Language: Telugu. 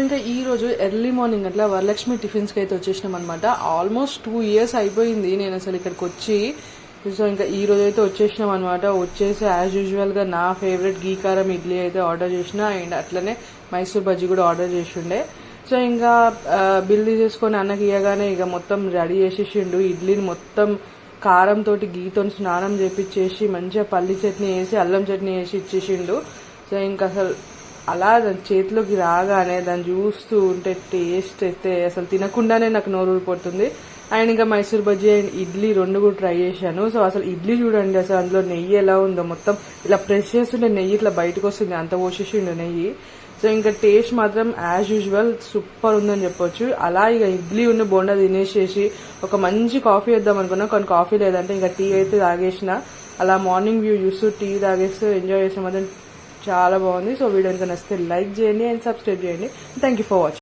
ఇంకా ఈ రోజు ఎర్లీ మార్నింగ్ అట్లా వరలక్ష్మి టిఫిన్స్కి అయితే వచ్చేసినాం అనమాట. ఆల్మోస్ట్ 2 years అయిపోయింది నేను అసలు ఇక్కడికి వచ్చి. సో ఇంకా ఈ రోజు అయితే వచ్చేసినాం అనమాట. వచ్చేసి యాజ్ యూజువల్గా నా ఫేవరెట్ గీ కారం ఇడ్లీ అయితే ఆర్డర్ చేసిన, అండ్ అట్లనే మైసూర్ బజ్జీ కూడా ఆర్డర్ చేసిండే. సో ఇంకా బిల్ తీసేసుకొని అన్నకి ఇవ్వగానే ఇక మొత్తం రెడీ చేసేసిండు. ఇడ్లీని మొత్తం కారంతో గీతో స్నానం చేపించేసి మంచిగా పల్లి చట్నీ వేసి అల్లం చట్నీ వేసి ఇచ్చేసిండు. సో ఇంకా అసలు అలా దాని చేతిలోకి రాగానే దాన్ని చూస్తూ ఉంటే టేస్ట్ అయితే అసలు తినకుండానే నాకు నోరు ఊరిపోతుంది. అండ్ ఇంకా మైసూర్ బజ్జీ అండ్ ఇడ్లీ 2 కూడా ట్రై చేశాను. సో అసలు ఇడ్లీ చూడండి, అసలు అందులో నెయ్యి ఎలా ఉందో, మొత్తం ఇలా ప్రెస్ చేస్తుంటే నెయ్యి ఇట్లా బయటకు వస్తుంది, అంత పోసేసిండు నెయ్యి. సో ఇంకా టేస్ట్ మాత్రం యాజ్ యూజువల్ సూపర్ ఉందని చెప్పొచ్చు. అలా ఇక ఇడ్లీ ఉన్న బోండా తినేసేసి ఒక మంచి కాఫీ వేద్దాం అనుకున్నా, కానీ కాఫీ లేదంటే ఇంకా టీ అయితే తాగేసిన. అలా మార్నింగ్ వ్యూ చూస్తూ టీ తాగేస్తూ ఎంజాయ్ చేసిన మాత్రం చాలా బాగుంది. సో వీడియో కనుక నచ్చితే లైక్ చేయండి అండ్ సబ్స్క్రైబ్ చేయండి. Thank you for watching.